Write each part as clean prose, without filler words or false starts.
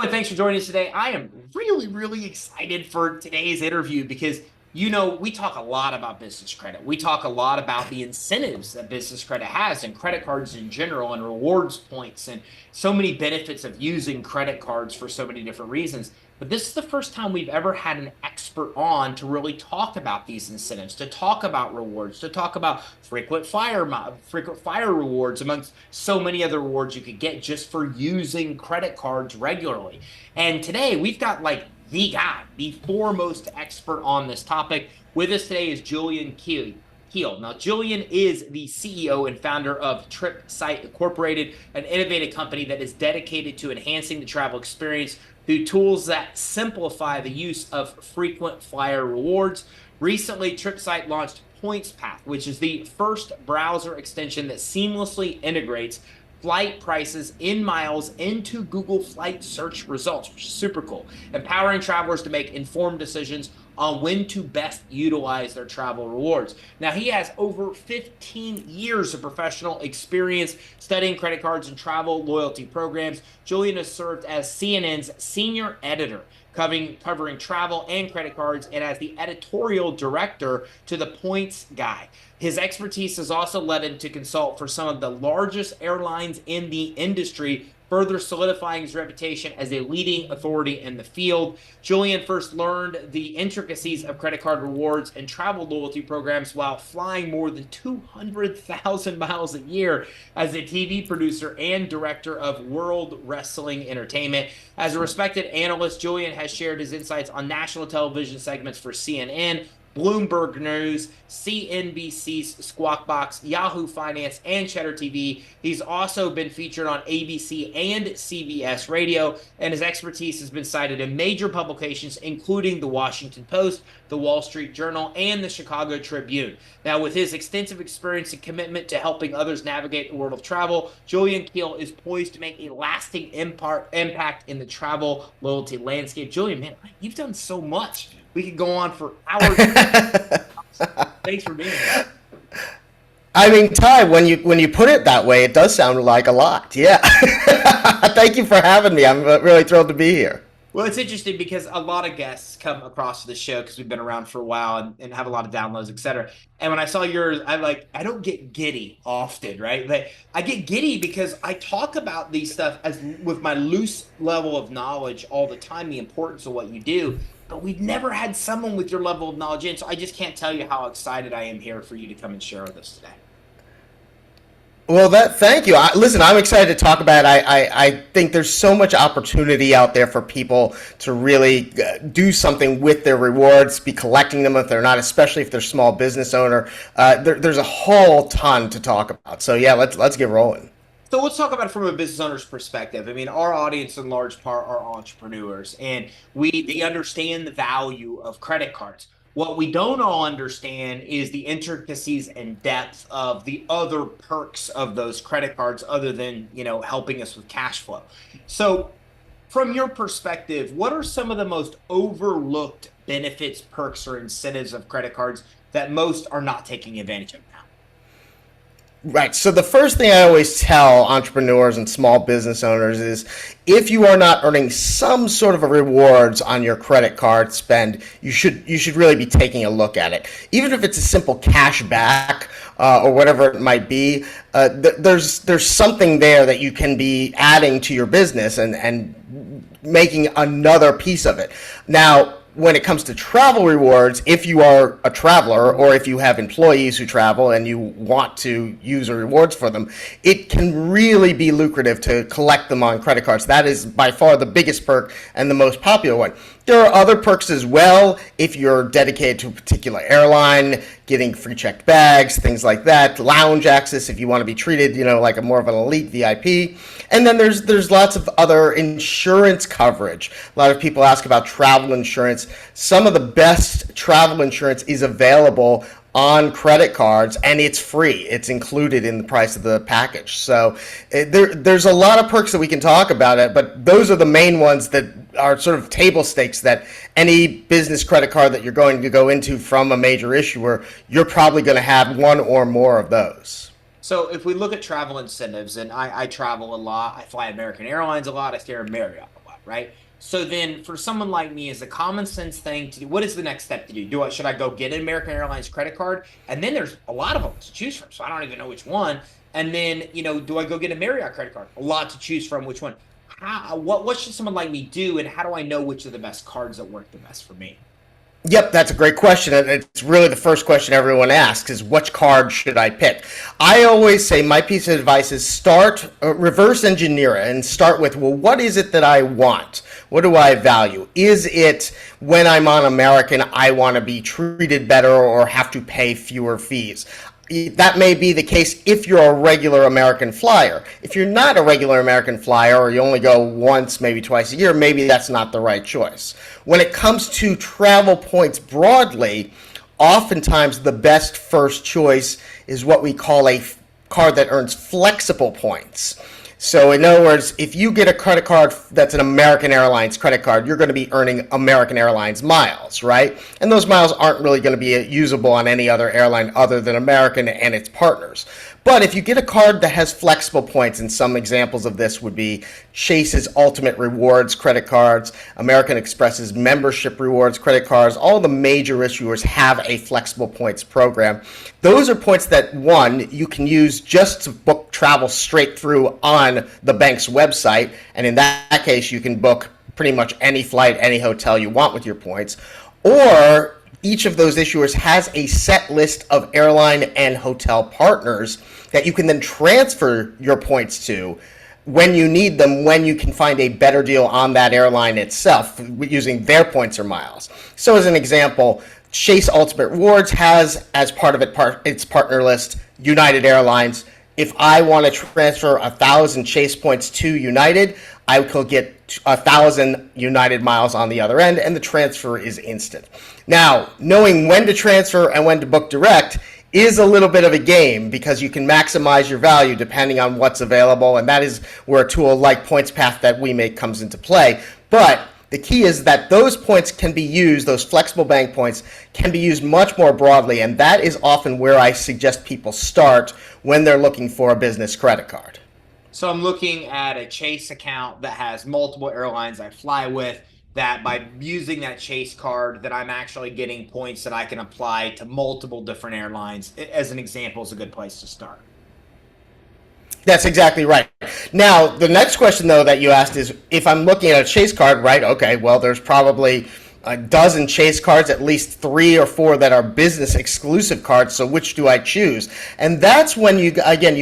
and thanks for joining us today. I am really, really excited for today's interview because, we talk a lot about business credit. We talk a lot about the incentives that business credit has and credit cards in general and rewards points and so many benefits of using credit cards for so many different reasons. But this is the first time we've ever had an expert on to really talk about these incentives, to talk about rewards, to talk about frequent flyer rewards, amongst so many other rewards you could get just for using credit cards regularly. And today we've got like the guy, the foremost expert on this topic. With us today is Julian Kheel. Now, Julian is the CEO and founder of Tripsight Incorporated, an innovative company that is dedicated to enhancing the travel experience through tools that simplify the use of frequent flyer rewards. Recently, Tripsight launched PointsPath, which is the first browser extension that seamlessly integrates flight prices in miles into Google Flight search results, which is super cool, empowering travelers to make informed decisions on when to best utilize their travel rewards. Now, he has over 15 years of professional experience studying credit cards and travel loyalty programs. Julian has served as CNN's senior editor, covering travel and credit cards, and as the editorial director to the Points Guy. His expertise has also led him to consult for some of the largest airlines in the industry, further solidifying his reputation as a leading authority in the field. Julian first learned the intricacies of credit card rewards and travel loyalty programs while flying more than 200,000 miles a year as a TV producer and director of World Wrestling Entertainment. As a respected analyst, Julian has shared his insights on national television segments for CNN, Bloomberg News, CNBC's Squawk Box, Yahoo Finance, and Cheddar TV. He's also been featured on ABC and CBS Radio, and his expertise has been cited in major publications, including The Washington Post, The Wall Street Journal, and The Chicago Tribune. Now, with his extensive experience and commitment to helping others navigate the world of travel, Julian Kheel is poised to make a lasting impact in the travel loyalty landscape. Julian, man, you've done so much. We could go on for hours. Thanks for being here. I mean, Ty, when you put it that way, it does sound like a lot. Yeah. Thank you for having me. I'm really thrilled to be here. Well, it's interesting because a lot of guests come across the show because we've been around for a while and have a lot of downloads, et cetera. And when I saw yours, I don't get giddy often, right? But I get giddy because I talk about these stuff as with my loose level of knowledge all the time, the importance of what you do. But we've never had someone with your level of knowledge in, so I just can't tell you how excited I am here for you to come and share with us today. Well, thank you. Listen, I'm excited to talk about it. I think there's so much opportunity out there for people to really do something with their rewards, be collecting them if they're not, especially if they're a small business owner. There's a whole ton to talk about. So yeah, let's get rolling. So let's talk about it from a business owner's perspective. I mean, our audience in large part are entrepreneurs, and they understand the value of credit cards. What we don't all understand is the intricacies and depth of the other perks of those credit cards other than, helping us with cash flow. So from your perspective, what are some of the most overlooked benefits, perks, or incentives of credit cards that most are not taking advantage of now? Right. So the first thing I always tell entrepreneurs and small business owners is if you are not earning some sort of a rewards on your credit card spend, you should really be taking a look at it. Even if it's a simple cash back or whatever it might be, there's something there that you can be adding to your business and making another piece of it. Now, when it comes to travel rewards, if you are a traveler or if you have employees who travel and you want to use rewards for them, it can really be lucrative to collect them on credit cards. That is by far the biggest perk and the most popular one. There are other perks as well if you're dedicated to a particular airline, getting free checked bags, things like that, lounge access if you want to be treated, like a more of an elite VIP. And then there's lots of other insurance coverage. A lot of people ask about travel insurance. Some of the best travel insurance is available on credit cards, and it's free. It's included in the price of the package. So there's a lot of perks that we can talk about it, but those are the main ones that are sort of table stakes that any business credit card that you're going to go into from a major issuer, you're probably going to have one or more of those. So if we look at travel incentives, and I travel a lot, I fly American Airlines a lot, I stay at Marriott a lot. right? So then for someone like me, is a common sense thing to do. What is the next step to do? Should I go get an American Airlines credit card? And then there's a lot of them to choose from. So I don't even know which one. And then, do I go get a Marriott credit card? A lot to choose from. Which one? What should someone like me do? And how do I know which are the best cards that work the best for me? Yep, that's a great question. And it's really the first question everyone asks is which card should I pick? I always say my piece of advice is reverse engineer it and start with, well, what is it that I want? What do I value? Is it when I'm on American, I want to be treated better or have to pay fewer fees? That may be the case if you're a regular American flyer. If you're not a regular American flyer or you only go once, maybe twice a year, maybe that's not the right choice. When it comes to travel points broadly, oftentimes the best first choice is what we call a card that earns flexible points. So in other words, if you get a credit card that's an American Airlines credit card, you're going to be earning American Airlines miles, right? And those miles aren't really going to be usable on any other airline other than American and its partners. But if you get a card that has flexible points, and some examples of this would be Chase's Ultimate Rewards credit cards, American Express's Membership Rewards credit cards, all the major issuers have a flexible points program. Those are points that, one, you can use just to book travel straight through on the bank's website, and in that case, you can book pretty much any flight, any hotel you want with your points, or each of those issuers has a set list of airline and hotel partners that you can then transfer your points to when you need them, when you can find a better deal on that airline itself using their points or miles. So as an example, Chase Ultimate Rewards has, as part of its partner list, United Airlines. If I want to transfer 1,000 Chase points to United, I could get 1,000 United miles on the other end, and the transfer is instant. Now, knowing when to transfer and when to book direct is a little bit of a game because you can maximize your value depending on what's available, and that is where a tool like PointsPath that we make comes into play. But the key is that those points can be used, those flexible bank points can be used much more broadly, and that is often where I suggest people start when they're looking for a business credit card. So I'm looking at a Chase account that has multiple airlines I fly with, that by using that Chase card that I'm actually getting points that I can apply to multiple different airlines. As an example, is a good place to start. That's exactly right. Now, the next question, though, that you asked is if I'm looking at a Chase card, right? Okay, well, there's probably a dozen Chase cards, at least 3 or 4 that are business exclusive cards. So which do I choose? And that's when you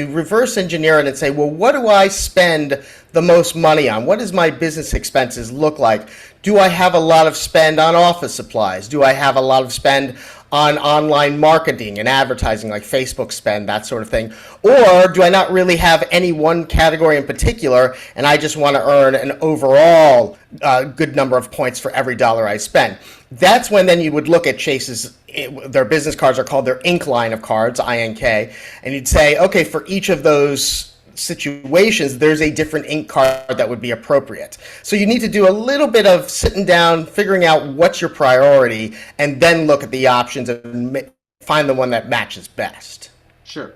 reverse engineer it and say, well, what do I spend the most money on? What does my business expenses look like? Do I have a lot of spend on office supplies? Do I have a lot of spend on online marketing and advertising like Facebook spend, that sort of thing? Or do I not really have any one category in particular and I just want to earn an overall good number of points for every dollar I spend? That's when then you would look at Chase's, their business cards are called their Ink line of cards, INK, and you'd say, okay, for each of those situations, there's a different ink card that would be appropriate. So you need to do a little bit of sitting down, figuring out what's your priority, and then look at the options and find the one that matches best. Sure.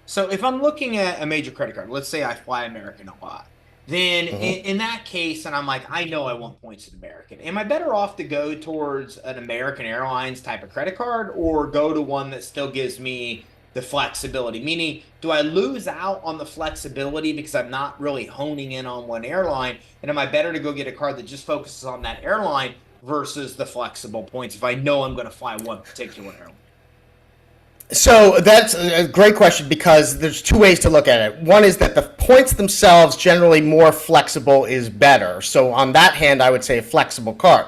So if I'm looking at a major credit card, let's say I fly American a lot, then in that case, and I'm like, I know I want points at American. Am I better off to go towards an American Airlines type of credit card or go to one that still gives me the flexibility? Meaning, do I lose out on the flexibility because I'm not really honing in on one airline? And am I better to go get a card that just focuses on that airline versus the flexible points if I know I'm going to fly one particular airline? So that's a great question because there's 2 ways to look at it. One is that the points themselves, generally more flexible is better. So on that hand, I would say a flexible card.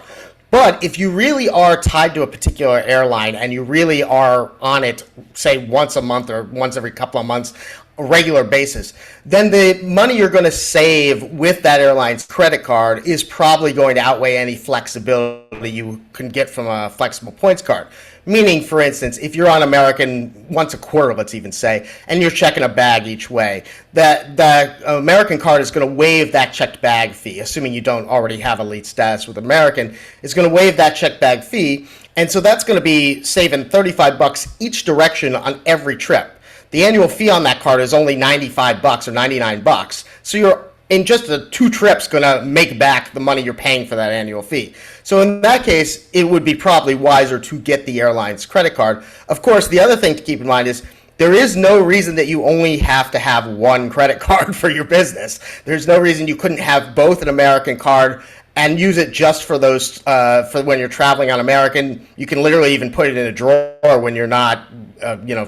But if you really are tied to a particular airline and you really are on it, say once a month or once every couple of months, a regular basis, then the money you're going to save with that airline's credit card is probably going to outweigh any flexibility you can get from a flexible points card. Meaning, for instance, if you're on American once a quarter, let's even say, and you're checking a bag each way, that American card is going to waive that checked bag fee, assuming you don't already have elite status with American, is going to waive that checked bag fee, and so that's going to be saving $35 each direction on every trip. The annual fee on that card is only $95 or $99, so you're in just the 2 trips going to make back the money you're paying for that annual fee. So in that case, it would be probably wiser to get the airline's credit card. Of course, the other thing to keep in mind is there is no reason that you only have to have one credit card for your business. There's no reason you couldn't have both an American card and use it just for those for when you're traveling on American. You can literally even put it in a drawer when you're not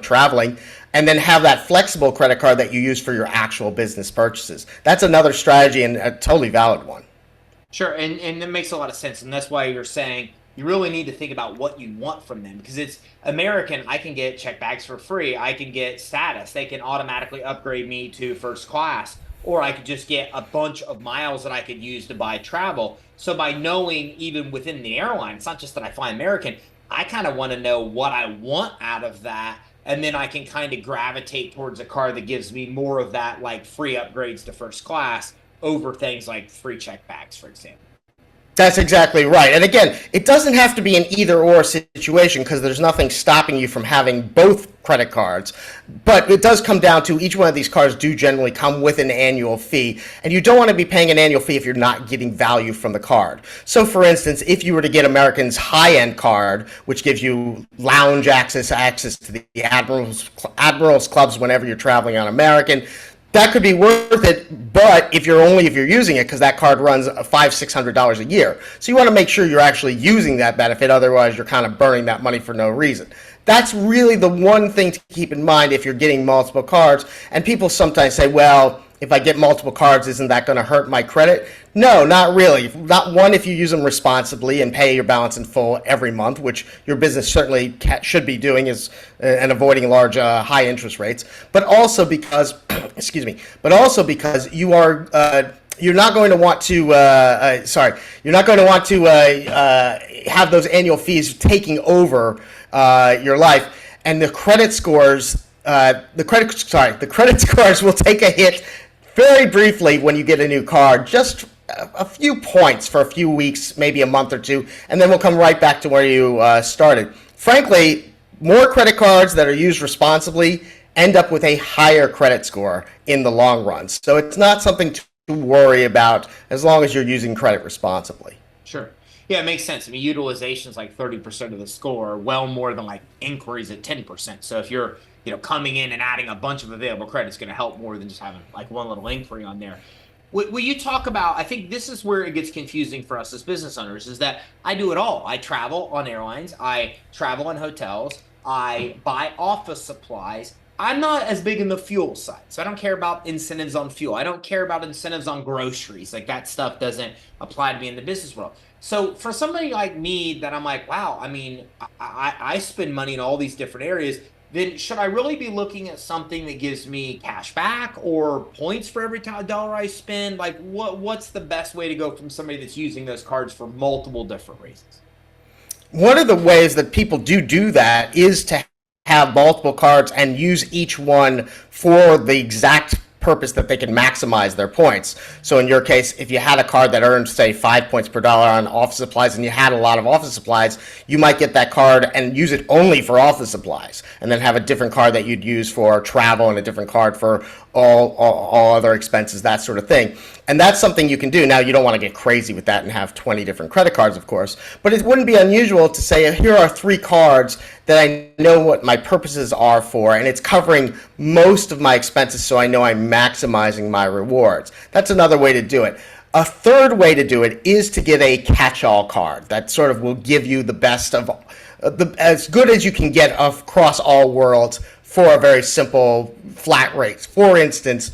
traveling, and then have that flexible credit card that you use for your actual business purchases. That's another strategy, and a totally valid one. Sure, and it makes a lot of sense, and that's why you're saying you really need to think about what you want from them, because it's American. I can get check bags for free. I can get status. They can automatically upgrade me to first class, or I could just get a bunch of miles that I could use to buy travel. So by knowing, even within the airline, it's not just that I fly American. I kind of want to know what I want out of that, and then I can kind of gravitate towards a car that gives me more of that, like free upgrades to first class over things like free check bags, for example. That's exactly right. And again, it doesn't have to be an either or situation, because there's nothing stopping you from having both credit cards. But it does come down to each one of these cards do generally come with an annual fee. And you don't want to be paying an annual fee if you're not getting value from the card. So for instance, if you were to get American's high-end card, which gives you lounge access to the Admirals clubs whenever you're traveling on American, that could be worth it, but if you're using it, because that card runs $500-600 a year, so you want to make sure you're actually using that benefit. Otherwise, you're kind of burning that money for no reason. That's really the one thing to keep in mind if you're getting multiple cards. And people sometimes say, "Well, if I get multiple cards, isn't that going to hurt my credit?" No, not really. Not one, if you use them responsibly and pay your balance in full every month, which your business certainly should be doing, and avoiding large high interest rates. But also because, excuse me. But also because you are. You're not going to want to. You're not going to want to have those annual fees taking over your life, and the credit scores. The credit scores will take a hit very briefly when you get a new card, just a few points for a few weeks, maybe a month or two, and then we'll come right back to where you started. Frankly, more credit cards that are used responsibly end up with a higher credit score in the long run. So it's not something to worry about as long as you're using credit responsibly. Sure. Yeah, it makes sense. I mean, utilization is like 30% of the score, well more than like inquiries at 10%. So if you're, coming in and adding a bunch of available credit, it's going to help more than just having like one little inquiry on there. Will you talk about, I think this is where it gets confusing for us as business owners, is that I do it all. I travel on airlines. I travel on hotels. I buy office supplies. I'm not as big in the fuel side, so I don't care about incentives on fuel. I don't care about incentives on groceries. Like, that stuff doesn't apply to me in the business world. So for somebody like me that I'm like, wow, I mean, I spend money in all these different areas, then should I really be looking at something that gives me cash back or points for every dollar I spend? Like, what's the best way to go from somebody that's using those cards for multiple different reasons? One of the ways that people do that is to have multiple cards and use each one for the exact purpose that they can maximize their points. So in your case, if you had a card that earned, say, 5 points per dollar on office supplies, and you had a lot of office supplies, you might get that card and use it only for office supplies, and then have a different card that you'd use for travel and a different card for all other expenses, that sort of thing. And that's something you can do. Now, you don't want to get crazy with that and have 20 different credit cards, of course, but it wouldn't be unusual to say, here are 3 cards that I know what my purposes are for, and it's covering most of my expenses, so I know I'm maximizing my rewards. That's another way to do it. A third way to do it is to get a catch-all card that sort of will give you the best of as good as you can get across all worlds for a very simple flat rate. For instance,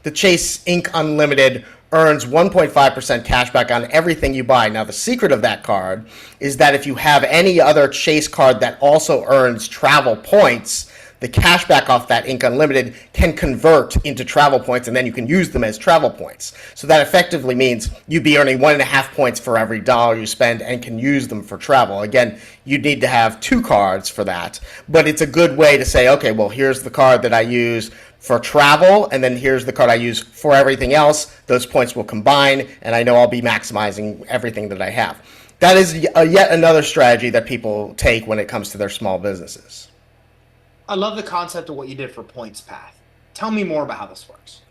the Chase Inc. Unlimited earns 1.5% cash back on everything you buy. Now, the secret of that card is that if you have any other Chase card that also earns travel points, the cash back off that Inc. Unlimited can convert into travel points, and then you can use them as travel points. So that effectively means you'd be earning 1.5 points for every dollar you spend and can use them for travel. Again, you'd need to have 2 cards for that, but it's a good way to say, okay, well, here's the card that I use for travel, and then here's the card I use for everything else. Those points will combine, and I know I'll be maximizing everything that I have. That is yet another strategy that people take when it comes to their small businesses. I love the concept of what you did for Points Path. Tell me more about how this works.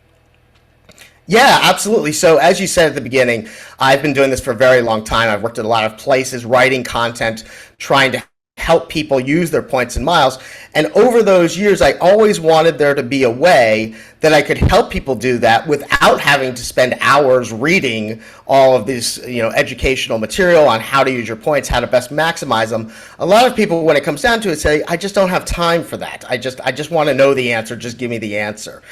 Yeah, absolutely. So, as you said at the beginning, I've been doing this for a very long time. I've worked at a lot of places, writing content, trying to help people use their points and miles. And over those years, I always wanted there to be a way that I could help people do that without having to spend hours reading all of this, educational material on how to use your points, how to best maximize them. A lot of people, when it comes down to it, say, "I just don't have time for that. I just want to know the answer. Just give me the answer."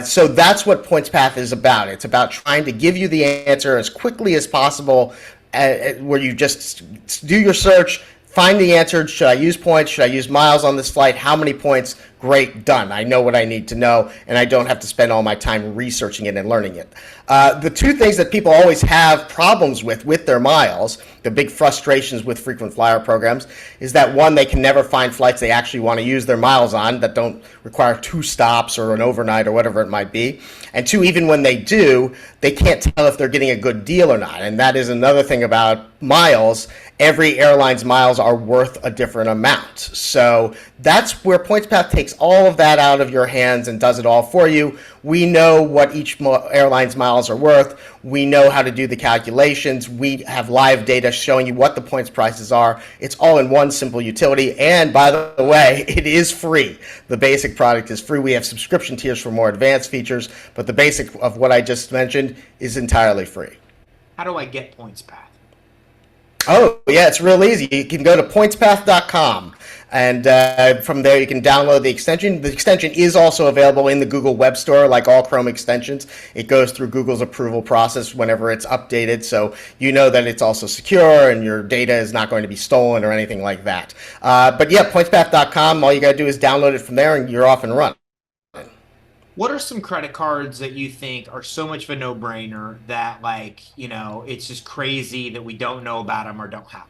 So that's what PointsPath is about. It's about trying to give you the answer as quickly as possible, where you just do your search, find the answer. Should I use points? Should I use miles on this flight? How many points? Great, done. I know what I need to know, and I don't have to spend all my time researching it and learning it. The two things that people always have problems with their miles, the big frustrations with frequent flyer programs, is that one, they can never find flights they actually want to use their miles on that don't require 2 stops or an overnight or whatever it might be. And two, even when they do, they can't tell if they're getting a good deal or not. And that is another thing about miles. Every airline's miles are worth a different amount. So that's where PointsPath takes all of that out of your hands and does it all for you. We know what each airline's miles are worth. We know how to do the calculations. We have live data showing you what the points prices are. It's all in one simple utility. And by the way, it is free. The basic product is free. We have subscription tiers for more advanced features, but the basic of what I just mentioned is entirely free. How do I get PointsPath? Oh, yeah, it's real easy. You can go to pointspath.com, and from there you can download the extension. The extension is also available in the Google Web Store, like all Chrome extensions. It goes through Google's approval process whenever it's updated, so you know that it's also secure and your data is not going to be stolen or anything like that. But yeah, pointspath.com, all you got to do is download it from there and you're off and running. What are some credit cards that you think are so much of a no-brainer that, like, it's just crazy that we don't know about them or don't have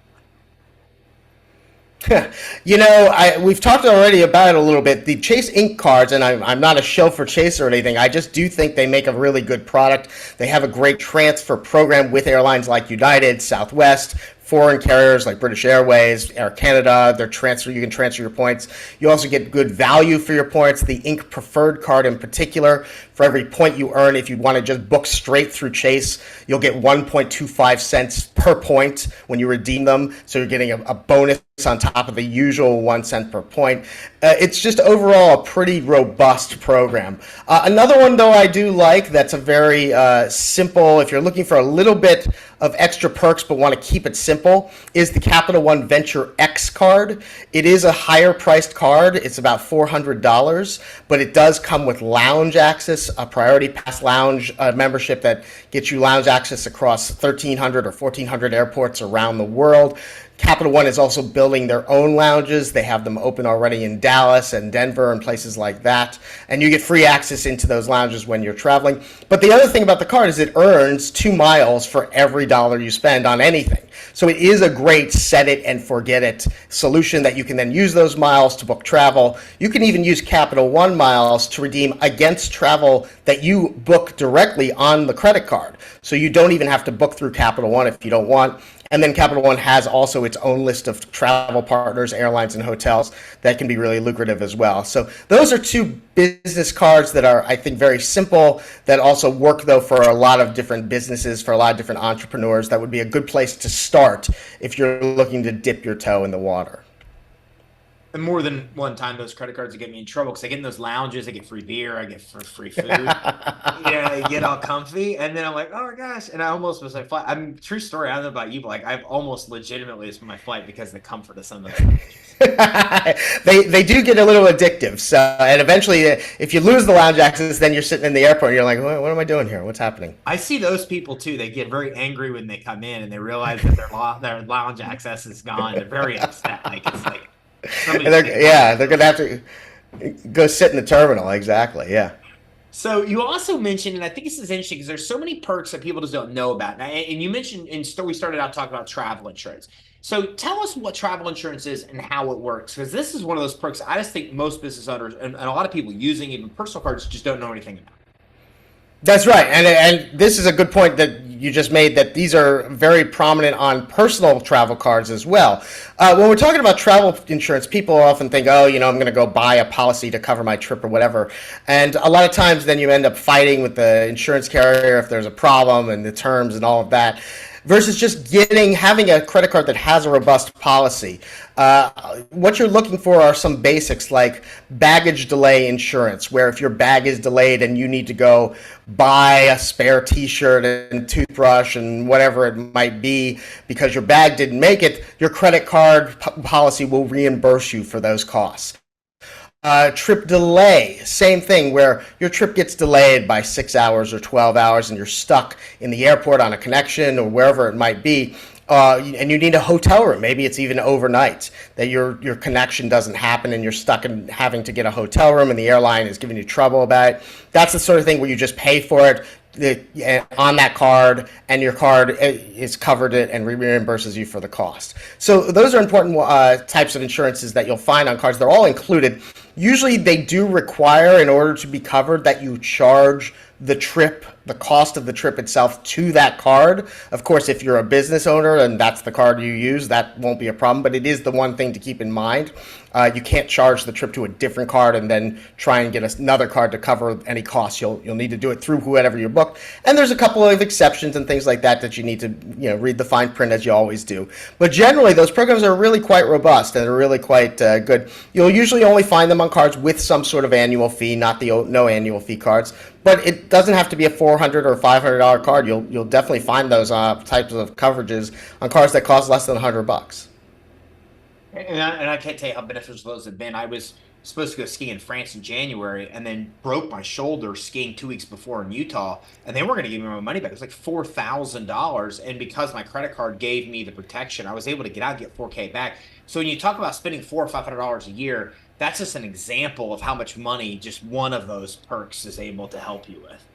We've talked already about it a little bit. The Chase Ink cards, and I'm not a shill for Chase or anything, I just do think they make a really good product. They have a great transfer program with airlines like United, Southwest, foreign carriers like British Airways, Air Canada. You can transfer your points. You also get good value for your points. The Ink Preferred card in particular, for every point you earn, if you want to just book straight through Chase, you'll get 1.25 cents per point when you redeem them. So you're getting a bonus on top of the usual 1 cent per point. It's just overall a pretty robust program. Another one, though, I do like that's a very simple, if you're looking for a little bit of extra perks but want to keep it simple, is the Capital One Venture X card. It is a higher priced card. It's about $400, but it does come with lounge access, a Priority Pass lounge membership that gets you lounge access across 1,300 or 1,400 airports around the world. Capital One is also building their own lounges. They have them open already in Dallas and Denver and places like that. And you get free access into those lounges when you're traveling. But the other thing about the card is it earns 2 miles for every dollar you spend on anything. So it is a great set it and forget it solution that you can then use those miles to book travel. You can even use Capital One miles to redeem against travel that you book directly on the credit card. So you don't even have to book through Capital One if you don't want. And then Capital One has also its own list of travel partners, airlines, and hotels that can be really lucrative as well. So those are 2 business cards that are, I think, very simple, that also work, though, for a lot of different businesses, for a lot of different entrepreneurs. That would be a good place to start if you're looking to dip your toe in the water. And more than one time, those credit cards get me in trouble because I get in those lounges, I get free beer, I get free food. I get all comfy, and then I'm like, oh my gosh! And I almost was like, true story. I don't know about you, but like I've almost legitimately missed my flight because of the comfort of some of those lounges. they do get a little addictive. So, and eventually, if you lose the lounge access, then you're sitting in the airport and you're like, what am I doing here? What's happening? I see those people too. They get very angry when they come in and they realize that their lounge access is gone. They're very upset. Like it's like. They're going to have to go sit in the terminal. Exactly. Yeah. So you also mentioned, and I think this is interesting because there's so many perks that people just don't know about. And you mentioned, we started out talking about travel insurance. So tell us what travel insurance is and how it works, because this is one of those perks I just think most business owners and a lot of people using even personal cards just don't know anything about. That's right, and this is a good point that you just made, that these are very prominent on personal travel cards as well. When we're talking about travel insurance, people often think, oh, I'm going to go buy a policy to cover my trip or whatever. And a lot of times then you end up fighting with the insurance carrier if there's a problem and the terms and all of that, versus just having a credit card that has a robust policy. What you're looking for are some basics like baggage delay insurance, where if your bag is delayed and you need to go buy a spare t-shirt and toothbrush and whatever it might be because your bag didn't make it, your credit card policy will reimburse you for those costs. Trip delay, same thing, where your trip gets delayed by 6 hours or 12 hours and you're stuck in the airport on a connection or wherever it might be, and you need a hotel room. Maybe it's even overnight that your connection doesn't happen and you're stuck in having to get a hotel room and the airline is giving you trouble about it. That's the sort of thing where you just pay for it on that card, and your card is covered it and reimburses you for the cost. So those are important types of insurances that you'll find on cards. They're all included. Usually they do require, in order to be covered, that you charge the cost of the trip itself to that card. Of course, if you're a business owner and that's the card you use, that won't be a problem, but it is the one thing to keep in mind. You can't charge the trip to a different card and then try and get another card to cover any costs. You'll need to do it through whoever you booked. And there's a couple of exceptions and things like that you need to read the fine print, as you always do. But generally, those programs are really quite robust and are really quite good. You'll usually only find them on cards with some sort of annual fee, not the no annual fee cards. But it doesn't have to be a $400 or $500 card. You'll definitely find those types of coverages on cards that cost less than $100. And I can't tell you how beneficial those have been. I was supposed to go skiing in France in January and then broke my shoulder skiing 2 weeks before in Utah, and they weren't going to give me my money back. It was like $4,000. And because my credit card gave me the protection, I was able to get out and get $4K back. So when you talk about spending $400 or $500 a year, that's just an example of how much money just one of those perks is able to help you with.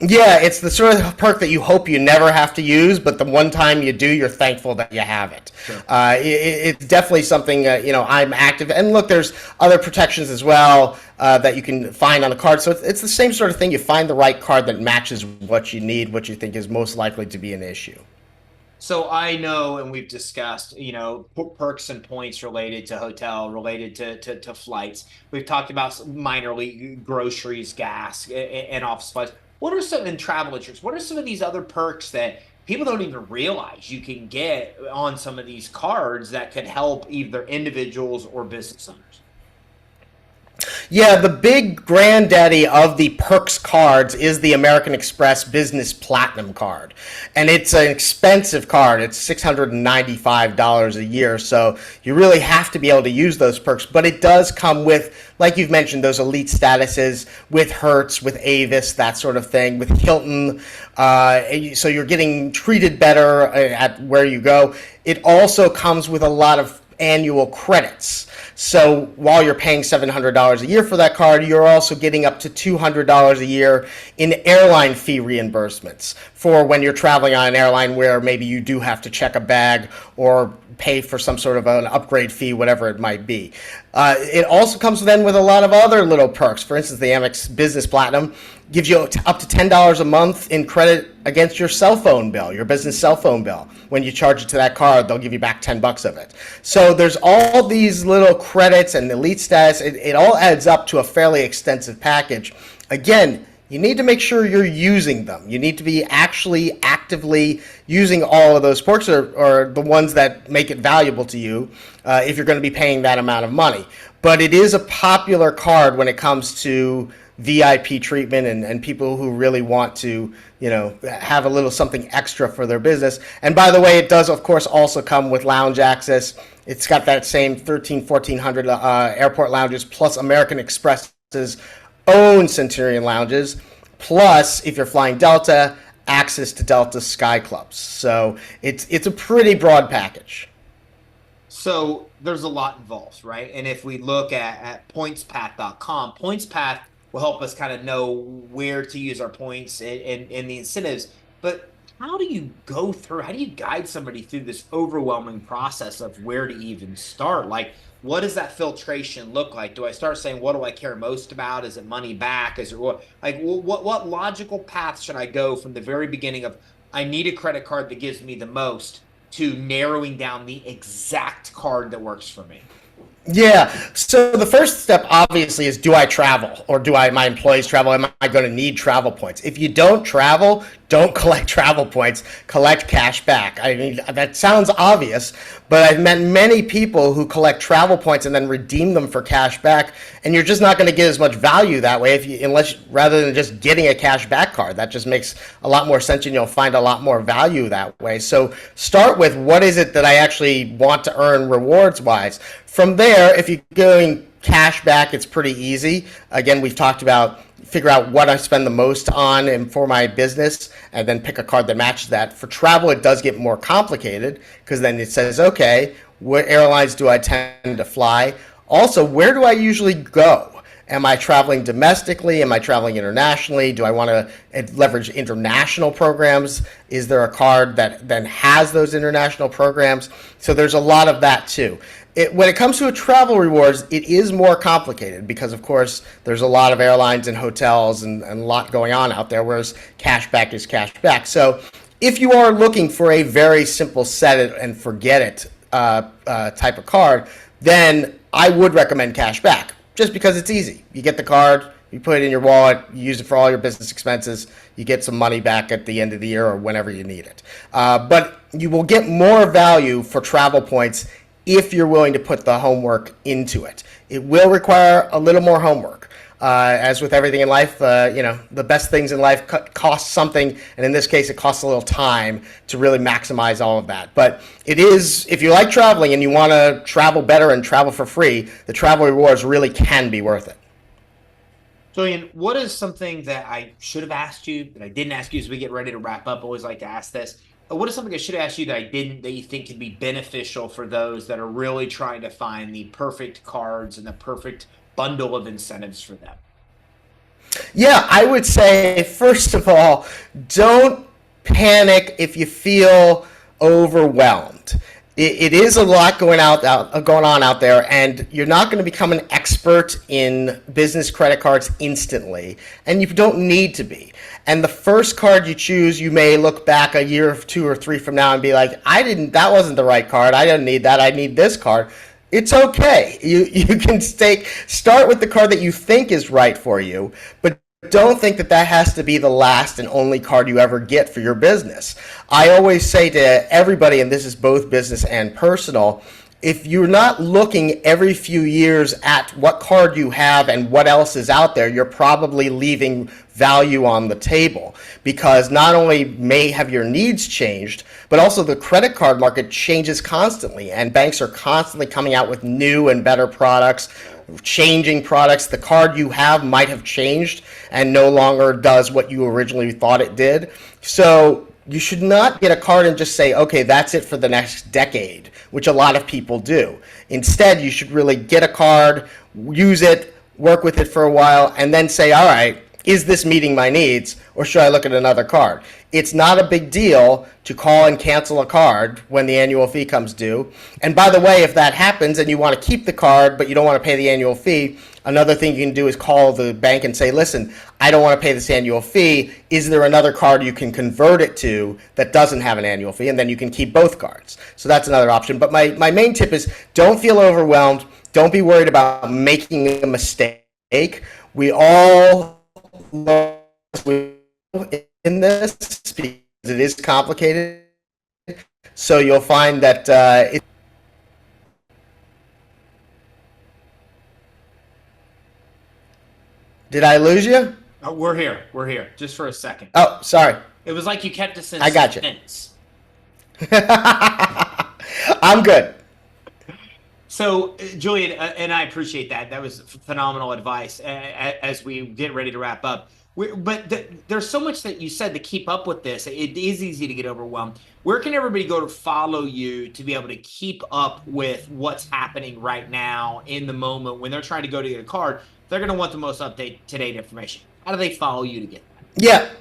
Yeah, it's the sort of perk that you hope you never have to use, but the one time you do, you're thankful that you have it. Sure. It's definitely something, I'm active. And look, there's other protections as well that you can find on the card. So it's the same sort of thing. You find the right card that matches what you need, what you think is most likely to be an issue. So I know, and we've discussed, perks and points related to hotel, related to flights. We've talked about minor league groceries, gas, and office supplies. What are some in travel insurance? What are some of these other perks that people don't even realize you can get on some of these cards that could help either individuals or business owners? Yeah, the big granddaddy of the perks cards is the American Express Business Platinum card. And it's an expensive card. It's $695 a year. So you really have to be able to use those perks. But it does come with, like you've mentioned, those elite statuses with Hertz, with Avis, that sort of thing, with Hilton. So you're getting treated better at where you go. It also comes with a lot of annual credits. So while you're paying $700 a year for that card, you're also getting up to $200 a year in airline fee reimbursements for when you're traveling on an airline where maybe you do have to check a bag or pay for some sort of an upgrade fee, whatever it might be. It also comes then with a lot of other little perks. For instance, the Amex Business Platinum gives you up to $10 a month in credit against your cell phone bill, your business cell phone bill. When you charge it to that card, they'll give you back $10 of it. So there's all these little credits and elite status. It all adds up to a fairly extensive package. Again, you need to make sure you're using them. You need to be actually actively using all of those perks or the ones that make it valuable to you if you're going to be paying that amount of money. But it is a popular card when it comes to VIP treatment and people who really want to, have a little something extra for their business. And by the way, it does, of course, also come with lounge access. It's got that same 1,400 airport lounges plus American Express's own Centurion lounges, plus if you're flying Delta, access to Delta Sky Clubs. So it's a pretty broad package. So there's a lot involved, right? And if we look at pointspath.com, PointsPath will help us kind of know where to use our points and the incentives. But how do you guide somebody through this overwhelming process of where to even start? Like, what does that filtration look like? Do I start saying, what do I care most about? Is it money back? Is it what logical path should I go from the very beginning of I need a credit card that gives me the most, to narrowing down the exact card that works for me? Yeah. So the first step obviously is, do I travel, or do my employees travel? Am I going to need travel points? If you don't travel, don't collect travel points, collect cash back. I mean, that sounds obvious, but I've met many people who collect travel points and then redeem them for cash back, and you're just not going to get as much value that way rather than just getting a cash back card. That just makes a lot more sense, and you'll find a lot more value that way. So start with, what is it that I actually want to earn rewards wise? From there, if you're going cash back, it's pretty easy. Again, we've talked about figure out what I spend the most on and for my business, and then pick a card that matches that. For travel, it does get more complicated, because then it says, okay, what airlines do I tend to fly? Also, where do I usually go? Am I traveling domestically? Am I traveling internationally? Do I want to leverage international programs? Is there a card that then has those international programs? So there's a lot of that too. When it comes to a travel rewards, it is more complicated, because, of course, there's a lot of airlines and hotels and a lot going on out there, whereas cashback is cashback. So if you are looking for a very simple set it and forget it type of card, then I would recommend cashback, just because it's easy. You get the card, you put it in your wallet, you use it for all your business expenses, you get some money back at the end of the year or whenever you need it. But you will get more value for travel points if you're willing to put the homework into it. It will require a little more homework. As with everything in life, the best things in life cost something, and in this case, it costs a little time to really maximize all of that. But it is, if you like traveling and you want to travel better and travel for free, the travel rewards really can be worth it. Julian, what is something that I should have asked you that I didn't ask you as we get ready to wrap up? I always like to ask this. What is something I should have asked you that I didn't, that you think could be beneficial for those that are really trying to find the perfect cards and the perfect bundle of incentives for them? Yeah, I would say, first of all, don't panic if you feel overwhelmed. It is a lot going on out there, and you're not going to become an expert in business credit cards instantly, and you don't need to be. And the first card you choose, you may look back a year or two or three from now and be like, that wasn't the right card. I didn't need that. I need this card. It's okay. You can start with the card that you think is right for you, but don't think that has to be the last and only card you ever get for your business. I always say to everybody, and this is both business and personal, if you're not looking every few years at what card you have and what else is out there, you're probably leaving value on the table, because not only may have your needs changed, but also the credit card market changes constantly, and banks are constantly coming out with new and better products, changing products. The card you have might have changed and no longer does what you originally thought it did. So you should not get a card and just say, okay, that's it for the next decade, which a lot of people do. Instead, you should really get a card, use it, work with it for a while, and then say, all right, is this meeting my needs, or should I look at another card? It's not a big deal to call and cancel a card when the annual fee comes due. And by the way, if that happens and you want to keep the card but you don't want to pay the annual fee, another thing you can do is call the bank and say, listen, I don't want to pay this annual fee. Is there another card you can convert it to that doesn't have an annual fee? And then you can keep both cards. So that's another option. But my main tip is, don't feel overwhelmed. Don't be worried about making a mistake. We all learn in this because it is complicated. So you'll find that Did I lose you? Oh, we're here. We're here. Just for a second. Oh, sorry. It was like you kept us in I got you. suspense. I'm good. So, Julian, and I appreciate that. That was phenomenal advice as we get ready to wrap up. There's so much that you said to keep up with this. It is easy to get overwhelmed. Where can everybody go to follow you to be able to keep up with what's happening right now in the moment when they're trying to go to get a card? They're going to want the most up-to-date information. How do they follow you to get that?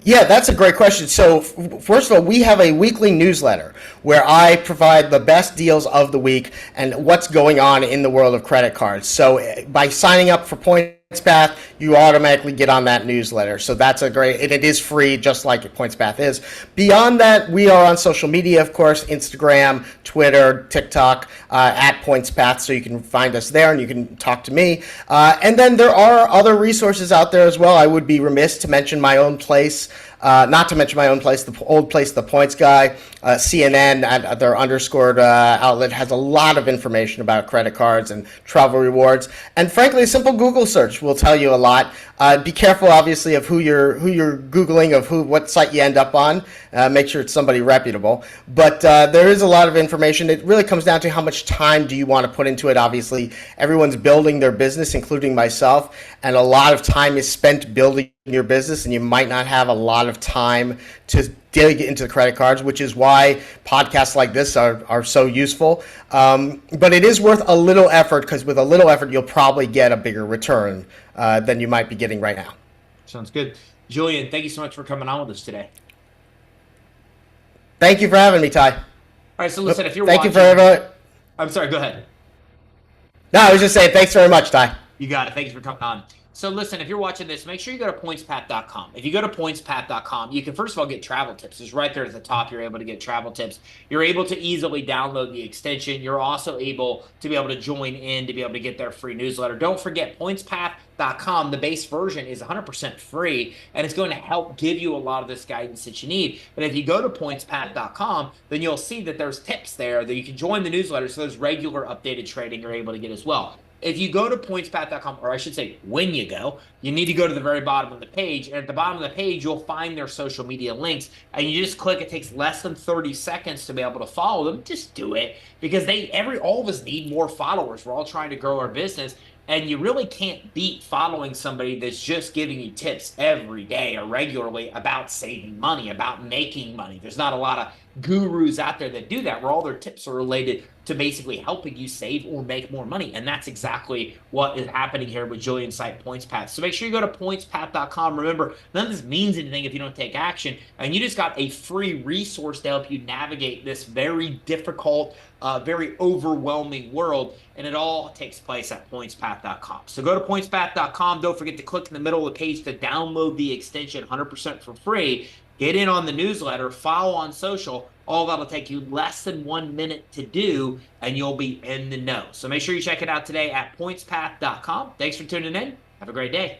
Yeah, that's a great question. So first of all, we have a weekly newsletter where I provide the best deals of the week and what's going on in the world of credit cards. So by signing up for points PointsPath, you automatically get on that newsletter. So that's a great, and it is free, just like PointsPath is. Beyond that, we are on social media, of course, Instagram, Twitter, TikTok, at PointsPath, so you can find us there and you can talk to me. And then there are other resources out there as well. I would be remiss to mention my own place. Not to mention my own place, the old place, The Points Guy. CNN, at their underscored outlet, has a lot of information about credit cards and travel rewards. And frankly, a simple Google search will tell you a lot. Be careful, obviously, of who you're Googling, of what site you end up on. Make sure it's somebody reputable. But there is a lot of information. It really comes down to how much time do you want to put into it. Obviously, everyone's building their business, including myself, and a lot of time is spent building your business, and you might not have a lot of time to dig into the credit cards, which is why podcasts like this are so useful. But it is worth a little effort, because with a little effort, you'll probably get a bigger return than you might be getting right now. Sounds good. Julian, thank you so much for coming on with us today. Thank you for having me, Ty. All right, so listen, if you're Thank watching... you very much. I'm sorry, go ahead. No, I was just saying thanks very much, Ty. You got it. Thank you for coming on. So listen, if you're watching this, make sure you go to pointspath.com. If you go to pointspath.com, you can first of all get travel tips. It's right there at the top. You're able to get travel tips. You're able to easily download the extension. You're also able to be able to join in to be able to get their free newsletter. Don't forget, pointspath.com, the base version is 100% free, and it's going to help give you a lot of this guidance that you need. But if you go to pointspath.com, then you'll see that there's tips there that you can join the newsletter, so there's regular updated trading you're able to get as well. If you go to pointspath.com, or I should say when you go, you need to go to the very bottom of the page. And at the bottom of the page, you'll find their social media links. And you just click. It takes less than 30 seconds to be able to follow them. Just do it, because all of us need more followers. We're all trying to grow our business. And you really can't beat following somebody that's just giving you tips every day or regularly about saving money, about making money. There's not a lot of gurus out there that do that, where all their tips are related to basically helping you save or make more money. And that's exactly what is happening here with Julian's site, PointsPath. So make sure you go to pointspath.com. Remember, none of this means anything if you don't take action. And you just got a free resource to help you navigate this very difficult, very overwhelming world. And it all takes place at pointspath.com. So go to pointspath.com. Don't forget to click in the middle of the page to download the extension 100% for free. Get in on the newsletter, follow on social. All that'll take you less than 1 minute to do, and you'll be in the know. So make sure you check it out today at pointspath.com. Thanks for tuning in. Have a great day.